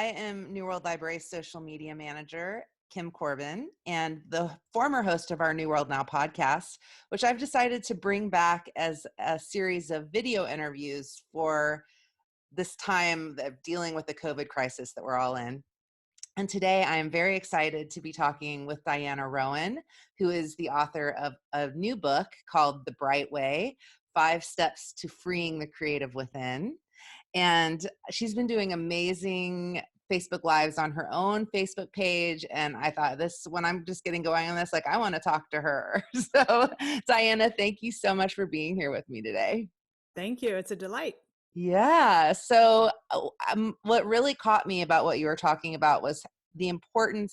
I am New World Library's social media manager, Kim Corbin, and the former host of our New World Now podcast, which I've decided to bring back as a series of video interviews for this time of dealing with the COVID crisis that we're all in. And today I am very excited to be talking with Diana Rowan, who is the author of a new book called The Bright Way: 5 Steps to Freeing the Creative Within. And she's been doing amazing Facebook Lives on her own Facebook page. And I thought when I'm just getting going on this, like, I want to talk to her. So Diana, thank you so much for being here with me today. Thank you. It's a delight. Yeah. So what really caught me about what you were talking about was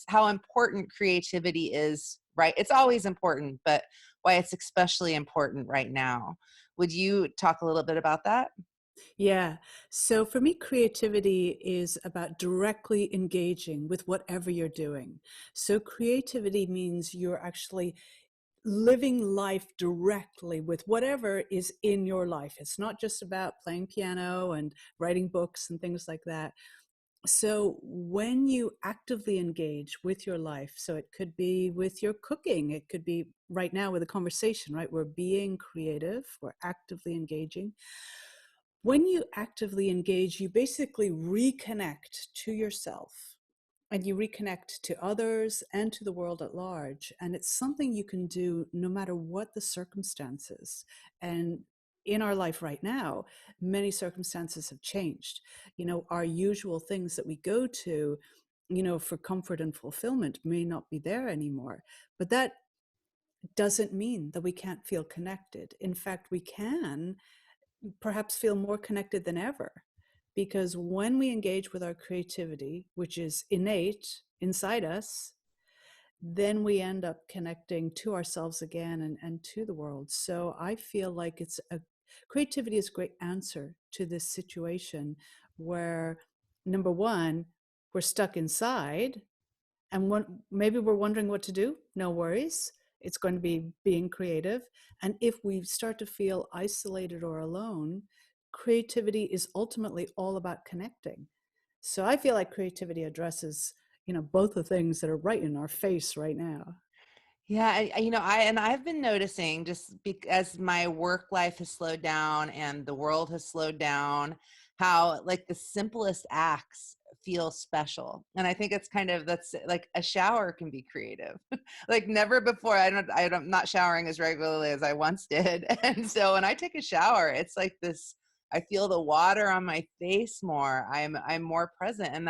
how important creativity is, right? It's always important, but why it's especially important right now. Would you talk a little bit about that? Yeah. So for me, creativity is about directly engaging with whatever you're doing. So creativity means you're actually living life directly with whatever is in your life. It's not just about playing piano and writing books and things like that. So when you actively engage with your life, so it could be with your cooking, it could be right now with a conversation, right? We're being creative, we're actively engaging. When you actively engage, you basically reconnect to yourself and you reconnect to others and to the world at large. And it's something you can do no matter what the circumstances. And in our life right now, many circumstances have changed. Our usual things that we go to, for comfort and fulfillment may not be there anymore. But that doesn't mean that we can't feel connected. In fact, we can perhaps feel more connected than ever. Because when we engage with our creativity, which is innate inside us, then we end up connecting to ourselves again and to the world. So I feel like creativity is a great answer to this situation where, number one, we're stuck inside and maybe we're wondering what to do. No worries. It's going to be being creative. And if we start to feel isolated or alone, creativity is ultimately all about connecting. So I feel like creativity addresses, both the things that are right in our face right now. Yeah, I've been noticing, just as my work life has slowed down and the world has slowed down, how like the simplest acts feel special. And I think that's like a shower can be creative. Like never before. I'm not showering as regularly as I once did. And so when I take a shower, it's like this, I feel the water on my face more. I'm more present, and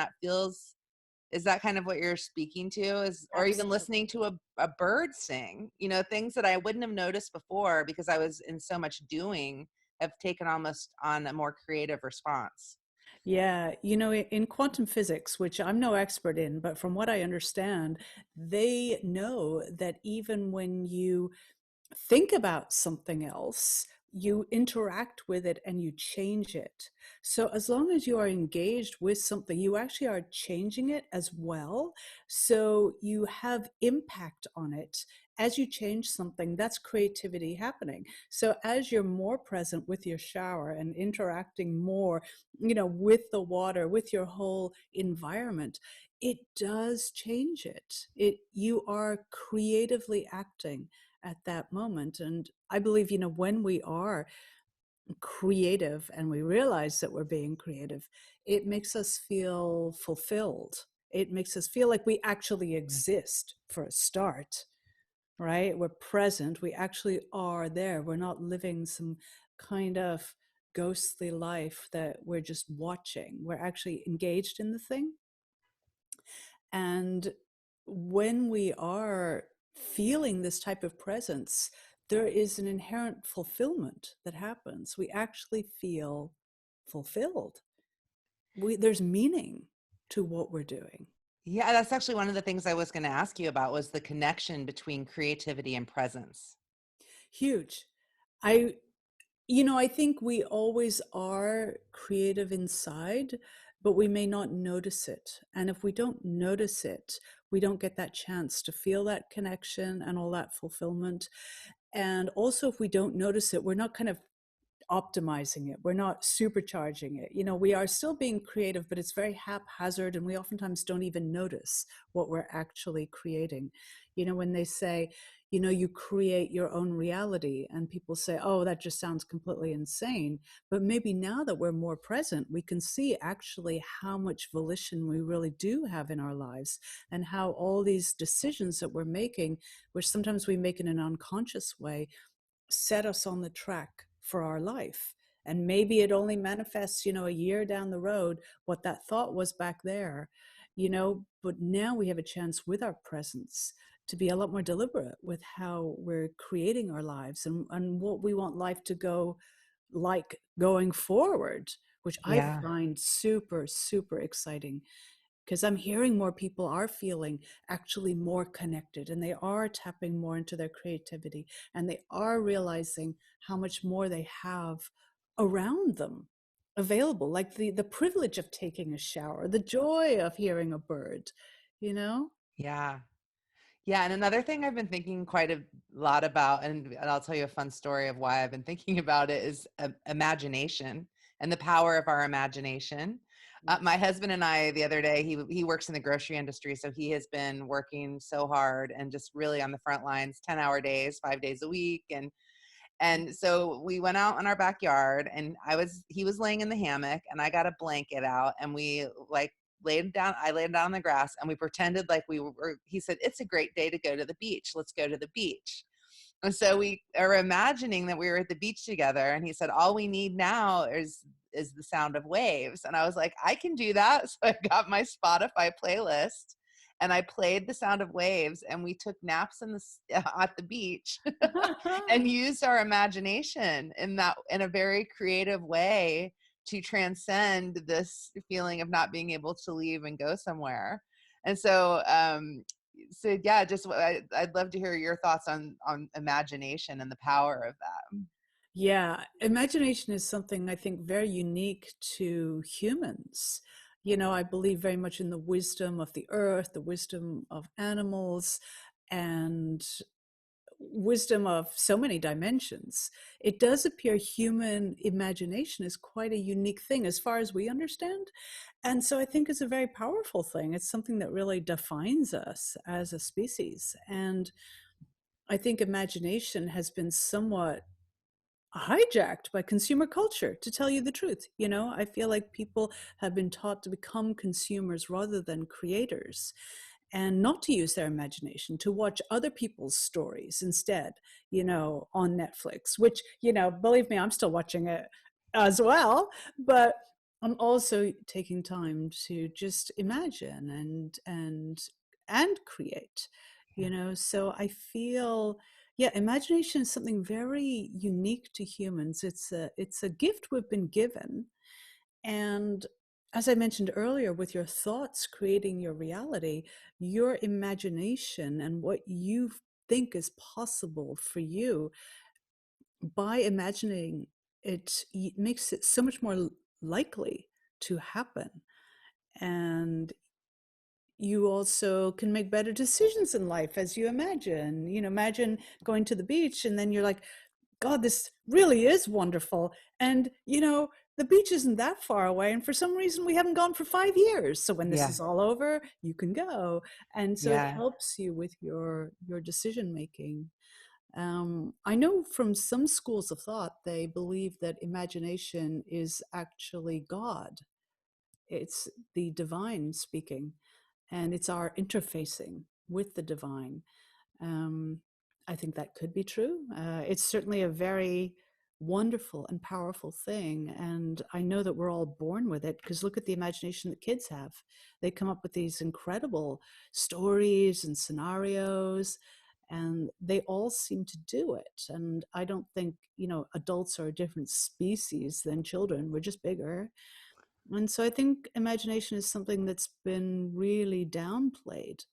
is that kind of what you're speaking to, or even listening to a bird sing, things that I wouldn't have noticed before because I was in so much doing, have taken almost on a more creative response. Yeah, in quantum physics, which I'm no expert in, but from what I understand, they know that even when you think about something else, you interact with it and you change it. So as long as you are engaged with something, you actually are changing it as well. So you have impact on it. As you change something, that's creativity happening. So as you're more present with your shower and interacting more, with the water, with your whole environment, it does change it. You are creatively acting at that moment. And I believe, when we are creative and we realize that we're being creative, it makes us feel fulfilled. It makes us feel like we actually exist for a start, right? We're present. We actually are there. We're not living some kind of ghostly life that we're just watching. We're actually engaged in the thing. And when we are feeling this type of presence, there is an inherent fulfillment that happens. We actually feel fulfilled. There's meaning to what we're doing. Yeah, that's actually one of the things I was going to ask you about, was the connection between creativity and presence. Huge. I think we always are creative inside, but we may not notice it. And if we don't notice it, we don't get that chance to feel that connection and all that fulfillment. And also, if we don't notice it, we're not kind of optimizing it. We're not supercharging it. We are still being creative, but it's very haphazard, and we oftentimes don't even notice what we're actually creating. When they say, you create your own reality, and people say, oh, that just sounds completely insane. But maybe now that we're more present, we can see actually how much volition we really do have in our lives, and how all these decisions that we're making, which sometimes we make in an unconscious way, set us on the track for our life. And maybe it only manifests, a year down the road, what that thought was back there, but now we have a chance with our presence to be a lot more deliberate with how we're creating our lives, and what we want life to go like going forward, which I Yeah. find super, super exciting, because I'm hearing more people are feeling actually more connected, and they are tapping more into their creativity, and they are realizing how much more they have around them available, like the privilege of taking a shower, the joy of hearing a bird, you know? Yeah. Yeah, and another thing I've been thinking quite a lot about, and I'll tell you a fun story of why I've been thinking about it, is imagination and the power of our imagination. My Yes. husband and I, the other day, he works in the grocery industry, so he has been working so hard and just really on the front lines, 10-hour days, 5 days a week, and so we went out in our backyard, and he was laying in the hammock, and I got a blanket out, and we like I laid down on the grass, and we pretended like we were, he said, it's a great day to go to the beach. Let's go to the beach. And so we are imagining that we were at the beach together. And he said, all we need now is the sound of waves. And I was like, I can do that. So I got my Spotify playlist and I played the sound of waves, and we took naps at the beach and used our imagination in a very creative way to transcend this feeling of not being able to leave and go somewhere. And so yeah, just I'd love to hear your thoughts on imagination and the power of that. Yeah, imagination is something I think very unique to humans. I believe very much in the wisdom of the earth, the wisdom of animals, and wisdom of so many dimensions. It does appear human imagination is quite a unique thing as far as we understand. And so I think it's a very powerful thing. It's something that really defines us as a species. And I think imagination has been somewhat hijacked by consumer culture, to tell you the truth. I feel like people have been taught to become consumers rather than creators, and not to use their imagination, to watch other people's stories instead, on Netflix, which, believe me, I'm still watching it as well. But I'm also taking time to just imagine and create, so I feel, yeah, imagination is something very unique to humans. It's a gift we've been given. And as I mentioned earlier, with your thoughts creating your reality, your imagination and what you think is possible for you, by imagining it, makes it so much more likely to happen. And you also can make better decisions in life as you imagine. Imagine going to the beach, and then you're like, God, this really is wonderful. And, the beach isn't that far away. And for some reason, we haven't gone for 5 years. So when this Yeah. is all over, you can go. And so it Yeah. helps you with your decision making. I know from some schools of thought, they believe that imagination is actually God. It's the divine speaking, and it's our interfacing with the divine. Um, I think that could be true. It's certainly a very wonderful and powerful thing. And I know that we're all born with it, because look at the imagination that kids have. They come up with these incredible stories and scenarios, and they all seem to do it. And I don't think, adults are a different species than children. We're just bigger. And so I think imagination is something that's been really downplayed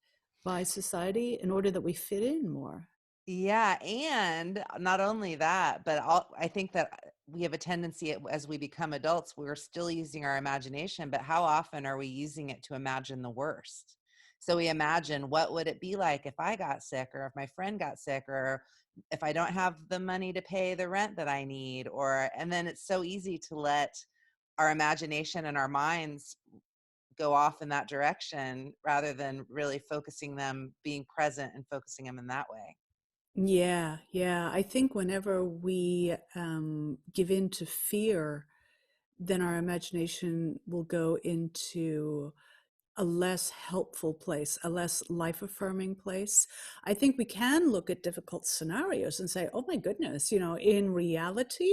by society in order that we fit in more. Yeah, and not only that, but I think that we have a tendency as we become adults, we're still using our imagination, but how often are we using it to imagine the worst? So we imagine, what would it be like if I got sick, or if my friend got sick, or if I don't have the money to pay the rent that I need, and then it's so easy to let our imagination and our minds go off in that direction rather than really focusing them, being present and focusing them in that way. Yeah, yeah. I think whenever we give in to fear, then our imagination will go into a less helpful place, a less life affirming place. I think we can look at difficult scenarios and say, oh my goodness, in reality,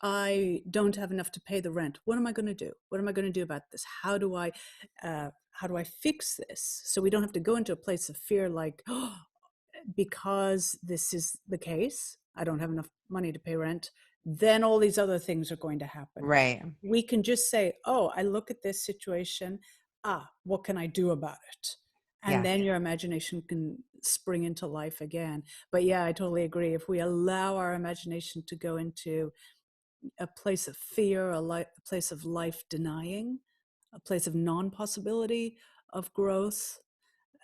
I don't have enough to pay the rent. What am I going to do? What am I going to do about this? How do I fix this? So we don't have to go into a place of fear like, oh, because this is the case, I don't have enough money to pay rent, then all these other things are going to happen. Right. We can just say, oh, I look at this situation. What can I do about it? And Yeah. then your imagination can spring into life again. But yeah, I totally agree. If we allow our imagination to go into a place of fear, a place of life denying, a place of non-possibility of growth,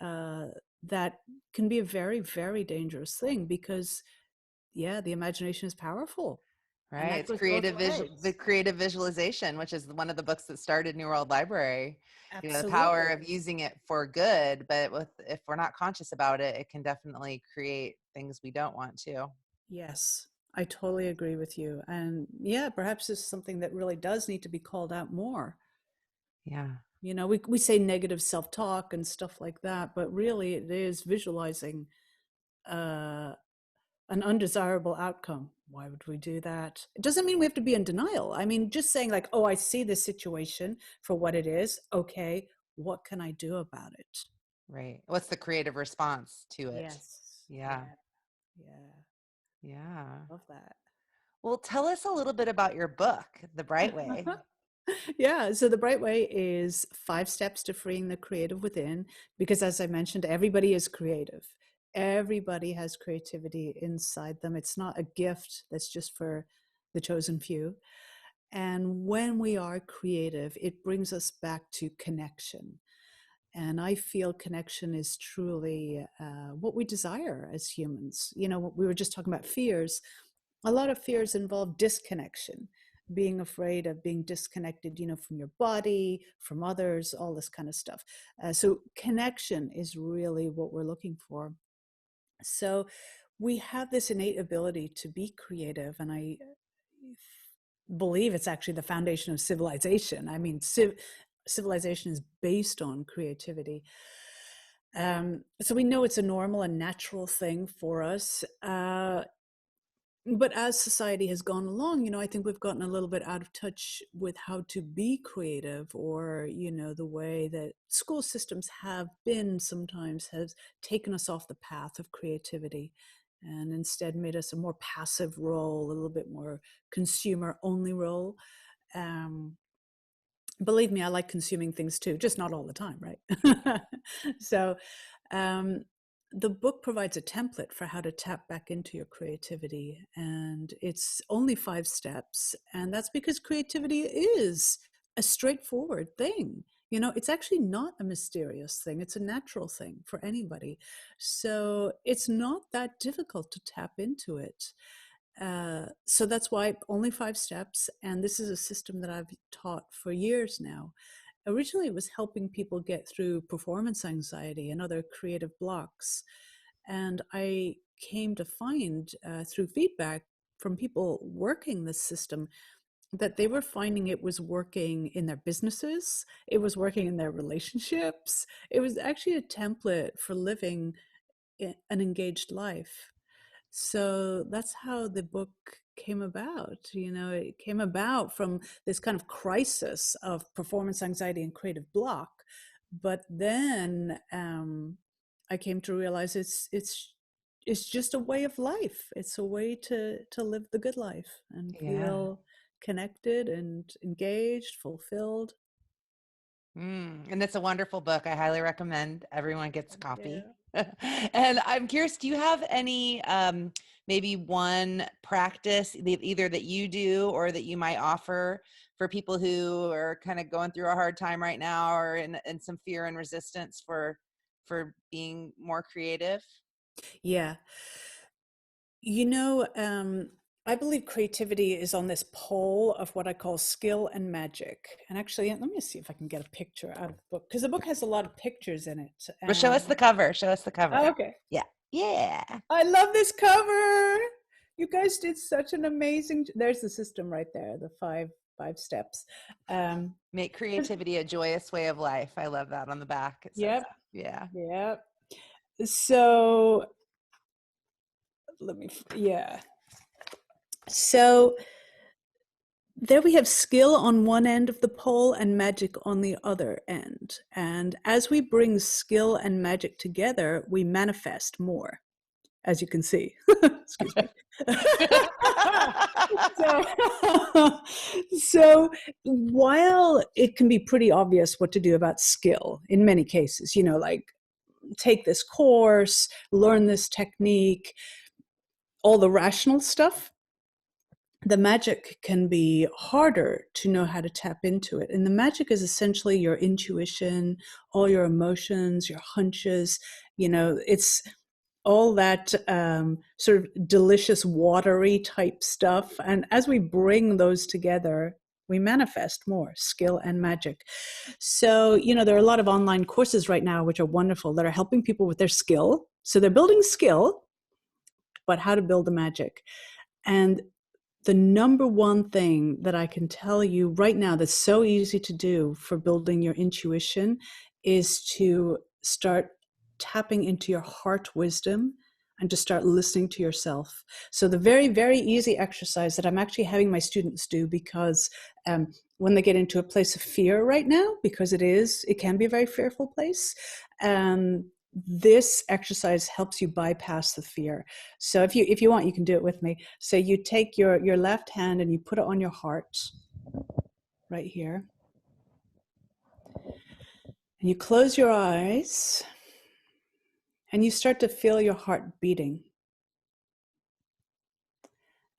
uh, that can be a very, very dangerous thing because, yeah, the imagination is powerful, and Right. that It's goes both the ways. creative visualization, which is one of the books that started New World Library. The power Absolutely. of using it for good, but if we're not conscious about it, it can definitely create things we don't want to. Yes, I totally agree with you. And yeah, perhaps this is something that really does need to be called out more. Yeah. We say negative self-talk and stuff like that, but really it is visualizing uh, an undesirable outcome. Why would we do that? It doesn't mean we have to be in denial. I mean, just saying like, oh, I see this situation for what it is. Okay, what can I do about it? Right. What's the creative response to it? Yes. Yeah. Yeah. Yeah. Yeah. Love that. Well, tell us a little bit about your book, The Bright Way. Yeah. So the Bright Way is 5 steps to freeing the creative within, because as I mentioned, everybody is creative. Everybody has creativity inside them. It's not a gift that's just for the chosen few. And when we are creative, it brings us back to connection. And I feel connection is truly what we desire as humans. We were just talking about fears. A lot of fears involve disconnection, being afraid of being disconnected, from your body, from others, all this kind of stuff. So connection is really what we're looking for. So we have this innate ability to be creative, and I believe it's actually the foundation of civilization. I mean, civilization is based on creativity. So we know it's a normal and natural thing for us. But as society has gone along, I think we've gotten a little bit out of touch with how to be creative, or, the way that school systems have been sometimes has taken us off the path of creativity and instead made us a more passive role, a little bit more consumer only role. Um, Believe me, I like consuming things too, just not all the time, right? So, um, the book provides a template for how to tap back into your creativity, and it's only 5 steps. And that's because creativity is a straightforward thing. It's actually not a mysterious thing, it's a natural thing for anybody. So, it's not that difficult to tap into it. So that's why only 5 steps. And this is a system that I've taught for years now. Originally, it was helping people get through performance anxiety and other creative blocks. And I came to find through feedback from people working this system that they were finding it was working in their businesses, it was working in their relationships. It was actually a template for living an engaged life. So that's how the book came about. It came about from this kind of crisis of performance anxiety and creative block. But then I came to realize it's just a way of life. It's a way to live the good life and Yeah. feel connected and engaged, fulfilled. And it's a wonderful book. I highly recommend everyone gets a Thank copy. you. And I'm curious, do you have any, maybe one practice either that you do or that you might offer for people who are kind of going through a hard time right now, or in some fear and resistance for for being more creative? Yeah. You know, I believe creativity is on this pole of what I call skill and magic. And actually, let me see if I can get a picture out of the book, because the book has a lot of pictures in it. But show us the cover. Show us the cover. Okay. Yeah. Yeah. I love this cover. You guys did such an amazing. There's the system right there, the five steps. Make creativity a joyous way of life. I love that on the back. It says Yep. that. Yeah. Yep. So let me, yeah. So there we have skill on one end of the pole and magic on the other end. And as we bring skill and magic together, we manifest more, as you can see. Excuse me. so, so while it can be pretty obvious what to do about skill in many cases, you know, like take this course, learn this technique, all the rational stuff, the magic can be harder to know how to tap into it. And the magic is essentially your intuition, all your emotions, your hunches. You know, it's all that sort of delicious, watery type stuff. And as we bring those together, we manifest more skill and magic. So, you know, there are a lot of online courses right now, which are wonderful, that are helping people with their skill. So they're building skill, but how to build the magic. And the number one thing that I can tell you right now that's so easy to do for building your intuition is to start tapping into your heart wisdom and to start listening to yourself. So the very, very easy exercise that I'm actually having my students do, because when they get into a place of fear right now, because it can be a very fearful place, this exercise helps you bypass the fear. So if you want, you can do it with me. So you take your left hand and you put it on your heart right here. And you close your eyes and you start to feel your heart beating.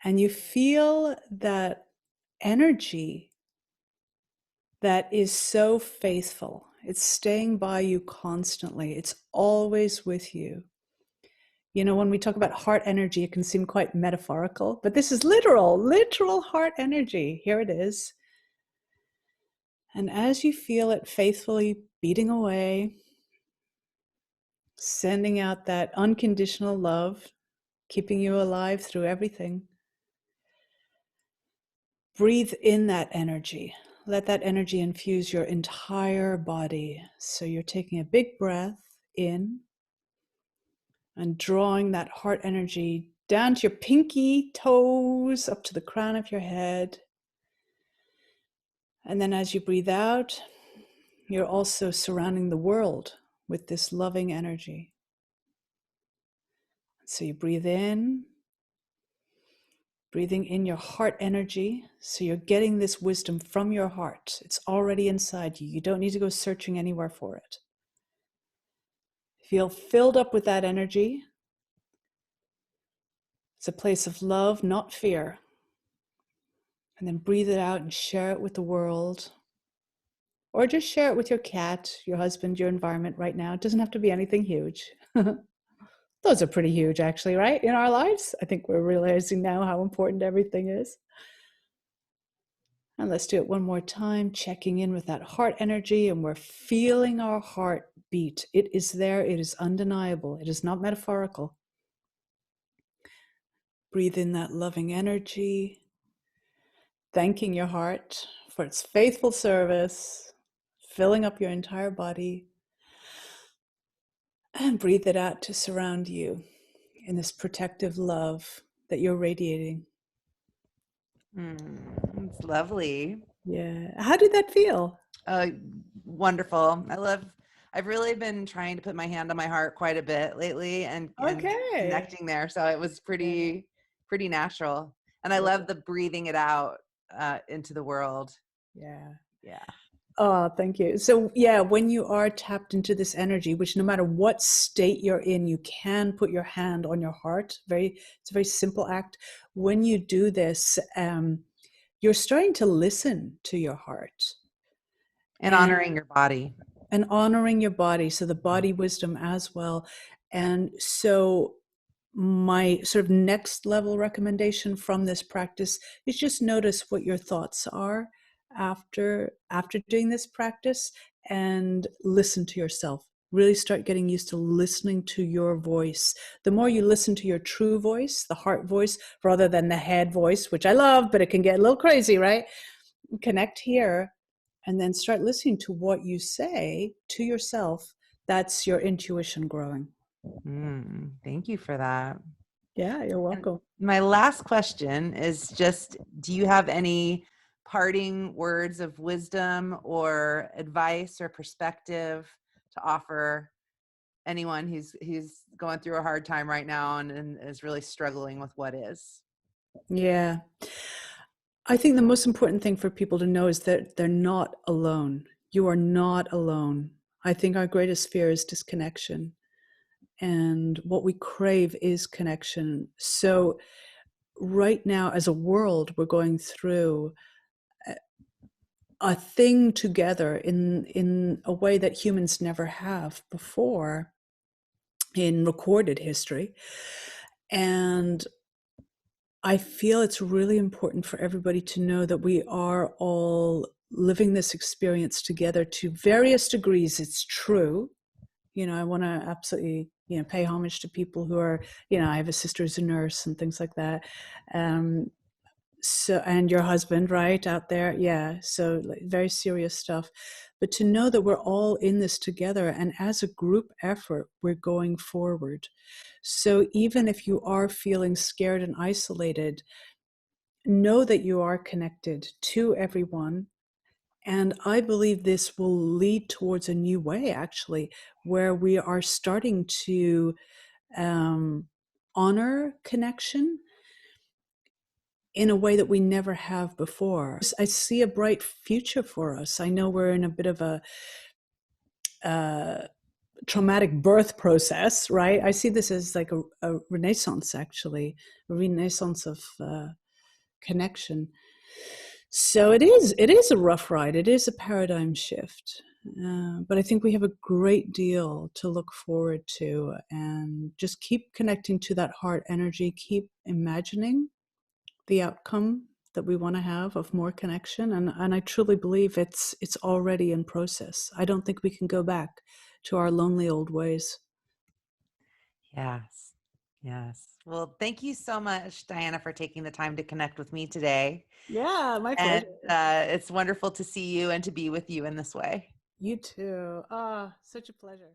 And you feel that energy that is so faithful. It's staying by you constantly. It's always with you. You know, when we talk about heart energy, it can seem quite metaphorical, but this is literal heart energy. Here it is. And as you feel it faithfully beating away, sending out that unconditional love, keeping you alive through everything, breathe in that energy. Let that energy infuse your entire body. So you're taking a big breath in and drawing that heart energy down to your pinky toes, up to the crown of your head. And then as you breathe out, you're also surrounding the world with this loving energy. So you breathe in, breathing in your heart energy. So you're getting this wisdom from your heart. It's already inside you. You don't need to go searching anywhere for it. Feel filled up with that energy. It's a place of love, not fear. And then breathe it out and share it with the world. Or just share it with your cat, your husband, your environment right now. It doesn't have to be anything huge. Those are pretty huge, actually, right? In our lives. I think we're realizing now how important everything is. And let's do it one more time, checking in with that heart energy, and we're feeling our heart beat. It is there. It is undeniable. It is not metaphorical. Breathe in that loving energy, thanking your heart for its faithful service, filling up your entire body. And breathe it out to surround you in this protective love that you're radiating. It's lovely. Yeah. How did that feel? Wonderful. I've really been trying to put my hand on my heart quite a bit lately and connecting there. So it was pretty natural. And I love the breathing it out into the world. Yeah. Yeah. Oh, thank you. So yeah, when you are tapped into this energy, which no matter what state you're in, you can put your hand on your heart. It's a very simple act. When you do this, you're starting to listen to your heart. And honoring your body. and honoring your body. So the body wisdom as well. And so my sort of next level recommendation from this practice is just notice what your thoughts are after doing this practice, and listen to yourself. Really start getting used to listening to your voice. The more you listen to your true voice, the heart voice, rather than the head voice, which I love, but it can get a little crazy, right? Connect here and then start listening to what you say to yourself. That's your intuition growing. Thank you for that. Yeah, you're And welcome. my last question is just, do you have any parting words of wisdom or advice or perspective to offer anyone who's going through a hard time right now and is really struggling with what is? Yeah. I think the most important thing for people to know is that they're not alone. You are not alone. I think our greatest fear is disconnection, and what we crave is connection. So right now, as a world, we're going through a thing together in a way that humans never have before in recorded history. And I feel it's really important for everybody to know that we are all living this experience together to various degrees. It's true. I want to absolutely, pay homage to people who are, I have a sister who's a nurse and things like that. So, and your husband, right, out there. Yeah. So like, very serious stuff. But to know that we're all in this together, and as a group effort, we're going forward. So even if you are feeling scared and isolated, know that you are connected to everyone. And I believe this will lead towards a new way, actually, where we are starting to honor connection in a way that we never have before. I see a bright future for us. I know we're in a bit of a traumatic birth process, right? I see this as like a renaissance, actually, a renaissance of connection. So it is a rough ride. It is a paradigm shift. But I think we have a great deal to look forward to, and just keep connecting to that heart energy. Keep imagining the outcome that we want to have of more connection. And I truly believe it's already in process. I don't think we can go back to our lonely old ways. Yes. Yes. Well, thank you so much, Diana, for taking the time to connect with me today. Yeah, my And pleasure. it's wonderful to see you and to be with you in this way. You too. Ah, such a pleasure.